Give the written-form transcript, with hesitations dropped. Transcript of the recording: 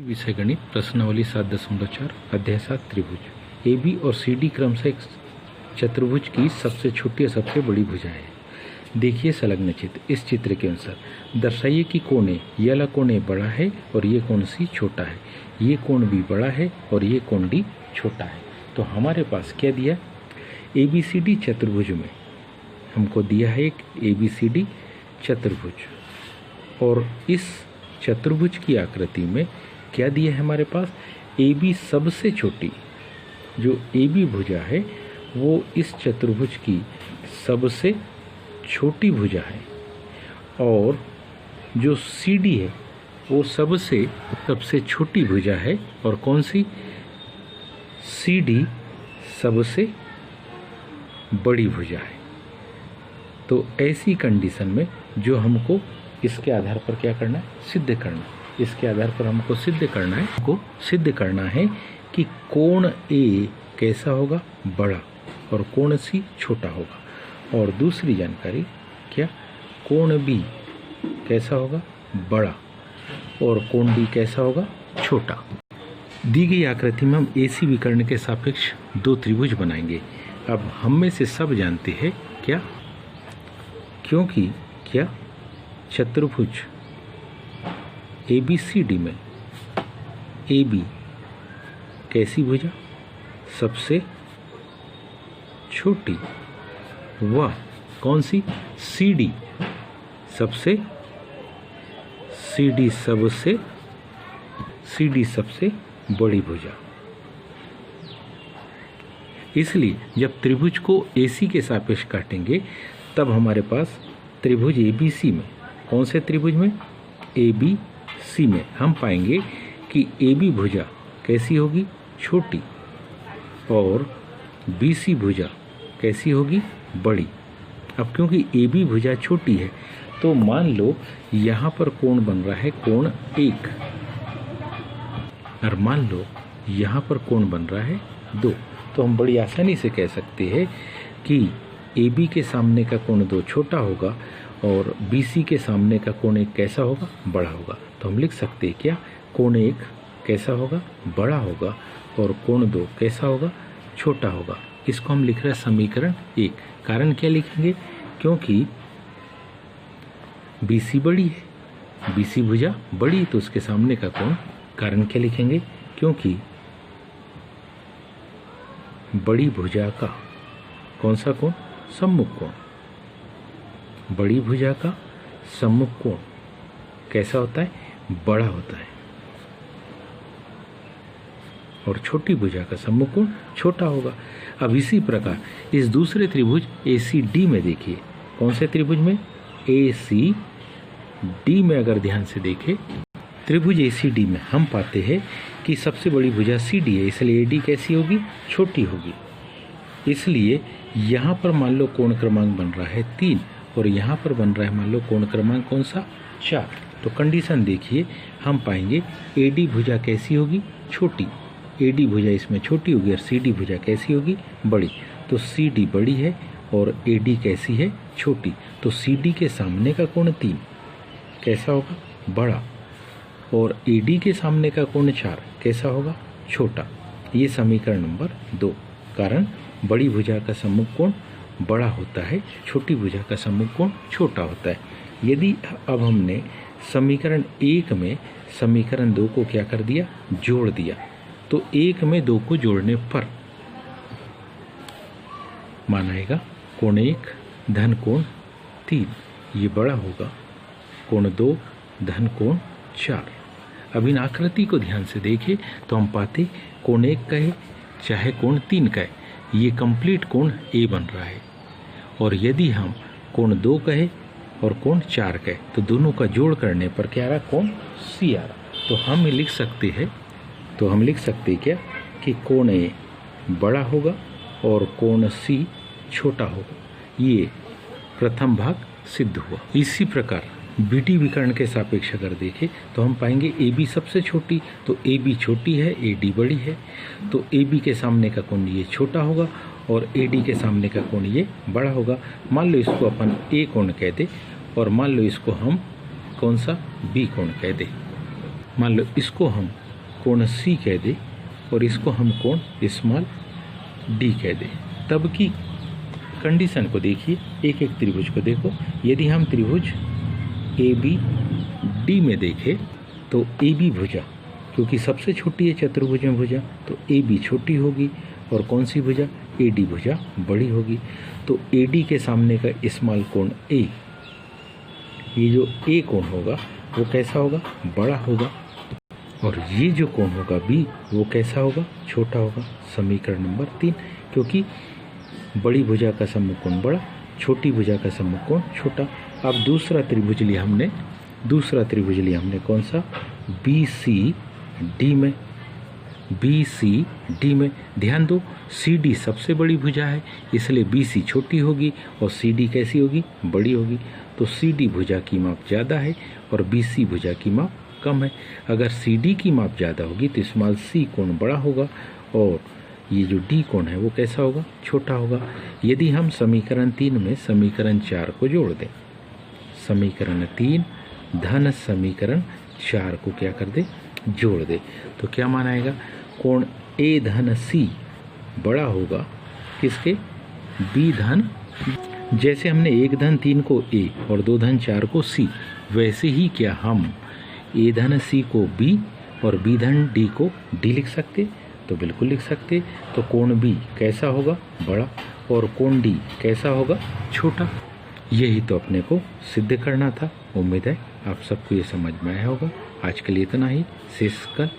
विषय गणित प्रश्नावली 7.4 अध्याय 7 त्रिभुज ए बी और सी डी क्रम से एक चतुर्भुज की सबसे छोटी और सबसे बड़ी भुजा है। देखिए संलग्न चित्र। इस चित्र के अनुसार दर्शाइए कि कोण ए ये वाला कोण ए बड़ा है और ये कोण सी छोटा है, ये कोण बी बड़ा है और ये कोण डी छोटा है। तो हमारे पास क्या दिया, ए बी सी डी चतुर्भुज में हमको दिया है एक ए बी सी डी चतुर्भुज, और इस चतुर्भुज की आकृति में क्या दिया है हमारे पास, ए बी सबसे छोटी जो ए बी भुजा है वो इस चतुर्भुज की सबसे छोटी भुजा है, और जो सी डी है वो सबसे छोटी भुजा है, और कौन सी, सी डी सबसे बड़ी भुजा है। तो ऐसी कंडीशन में जो हमको इसके आधार पर क्या करना है, सिद्ध करना है। इसके आधार पर हमको सिद्ध करना है कि कोण ए कैसा होगा, बड़ा, और कोण सी छोटा होगा। और दूसरी जानकारी क्या, कोण बी कैसा होगा, बड़ा, और कोण डी कैसा होगा, छोटा। दी गई आकृति में हम एसी विकर्ण के सापेक्ष दो त्रिभुज बनाएंगे। अब हम में से सब जानते हैं क्या, क्योंकि क्या चतुर्भुज ए बी सी डी में ए बी कैसी भुजा, सबसे छोटी, वह कौन सी, सी डी सबसे बड़ी भुजा। इसलिए जब त्रिभुज को एसी के सापेक्ष काटेंगे तब हमारे पास त्रिभुज ए बी सी में, कौन से त्रिभुज में, ए बी सी में हम पाएंगे कि ए बी भुजा कैसी होगी, छोटी, और बी सी भुजा कैसी होगी, बड़ी। अब क्योंकि ए बी भुजा छोटी है तो मान लो यहाँ पर कोण बन रहा है कोण 1, और मान लो यहाँ पर कोण बन रहा है 2, तो हम बड़ी आसानी से कह सकते हैं कि ए बी के सामने का कोण 2 छोटा होगा और बी सी के सामने का कोण 1 कैसा होगा, बड़ा होगा। तो हम लिख सकते हैं क्या, कोण 1 कैसा होगा, बड़ा होगा, और कोण 2 कैसा होगा, छोटा होगा। इसको हम लिख रहे हैं समीकरण 1। कारण क्या लिखेंगे, क्योंकि बी सी बड़ी है, बी सी भुजा बड़ी, तो उसके सामने का कोण, कारण क्या लिखेंगे, क्योंकि बड़ी भुजा का कौन सा कोण, सम्मुख कोण। बड़ी भुजा का सम्मुख कोण कैसा होता है, बड़ा होता है, और छोटी भुजा का सम्मुख कोण छोटा होगा। अब इसी प्रकार इस दूसरे त्रिभुज ए सी डी में देखिए, कौन से त्रिभुज में, ए सी डी में अगर ध्यान से देखें, त्रिभुज ए सी डी में हम पाते हैं कि सबसे बड़ी भुजा सी डी है, इसलिए ए डी कैसी होगी, छोटी होगी। इसलिए यहाँ पर मान लो कोण क्रमांक बन रहा है 3, और यहाँ पर बन रहा है मान लो कोण क्रमांक कौन सा, 4। तो कंडीशन देखिए, हम पाएंगे ए डी भुजा कैसी होगी, छोटी, ए डी भुजा इसमें छोटी होगी, और सी डी भुजा कैसी होगी, बड़ी। तो सी डी बड़ी है और ए डी कैसी है, छोटी। तो सी डी के सामने का कोण 3 कैसा होगा, बड़ा, और ए डी के सामने का कोण 4 कैसा होगा, छोटा। ये समीकरण नंबर 2। कारण बड़ी भुजा का सम्मुख कोण बड़ा होता है, छोटी भुजा का सम्मुख कोण छोटा होता है। यदि अब हमने समीकरण 1 में समीकरण 2 को क्या कर दिया, जोड़ दिया, तो 1 में 2 को जोड़ने पर मानाएगा कोण 1 धन कोण 3 ये बड़ा होगा, कोण 2 धन कोण 4। अब इन आकृति को ध्यान से देखें तो हम पाते कोण 1 का है चाहे कोण 3 का है, ये कंप्लीट कोण ए बन रहा है। और यदि हम कोण 2 कहे और कोण 4 कहे तो दोनों का जोड़ करने पर क्या आ रहा, कोण सी आ रहा। तो हम लिख सकते क्या कि कोण ए बड़ा होगा और कोण सी छोटा होगा। ये प्रथम भाग सिद्ध हुआ। इसी प्रकार बी डी विकर्ण के सापेक्ष अगर देखें तो हम पाएंगे ए बी सबसे छोटी, तो ए बी छोटी है, ए डी बड़ी है, तो ए बी के सामने का कोण ये छोटा होगा और ए डी के सामने का कोण ये बड़ा होगा। मान लो इसको अपन ए कोण कह दे, और मान लो इसको हम कौन सा, बी कोण कह दे। मान लो इसको हम कोण सी कह दे और इसको हम कोण स्मॉल डी कह दे, तब की कंडीशन को देखिए। एक एक त्रिभुज को देखो। यदि हम त्रिभुज ए बी डी में देखें तो ए बी भुजा, क्योंकि सबसे छोटी है चतुर्भुज में भुजा, तो ए बी छोटी होगी और कौन सी भुजा, ए डी भुजा बड़ी होगी। तो ए डी के सामने का स्मॉल कोण ए, ये जो ए कोण होगा वो कैसा होगा, बड़ा होगा, और ये जो कोण होगा बी वो कैसा होगा, छोटा होगा। समीकरण नंबर 3, क्योंकि बड़ी भुजा का सम्मुख कोण बड़ा, छोटी भुजा का सम्मुख कोण छोटा। अब दूसरा त्रिभुज लिया हमने कौन सा, बी सी डी में। ध्यान दो, सी डी सबसे बड़ी भुजा है, इसलिए बी सी छोटी होगी और सी डी कैसी होगी, बड़ी होगी। तो सी डी भुजा की माप ज़्यादा है और बी सी भुजा की माप कम है। अगर सी डी की माप ज़्यादा होगी तो स्मॉल सी कोण बड़ा होगा और ये जो डी कोण है वो कैसा होगा, छोटा होगा। यदि हम समीकरण 3 में समीकरण 4 को जोड़ दें, समीकरण 3 धन समीकरण 4 को क्या कर दे, जोड़ दे, तो क्या मान आएगा, कोण ए धन सी बड़ा होगा किसके, बी धन। जैसे हमने 1 धन 3 को ए और 2 धन 4 को सी, वैसे ही क्या हम ए धन सी को बी और बी धन डी को डी लिख सकते, तो बिल्कुल लिख सकते। तो कोण बी कैसा होगा, बड़ा, और कोण डी कैसा होगा, छोटा। यही तो अपने को सिद्ध करना था। उम्मीद है आप सबको ये समझ में आया होगा। आज के लिए इतना ही, शेष कल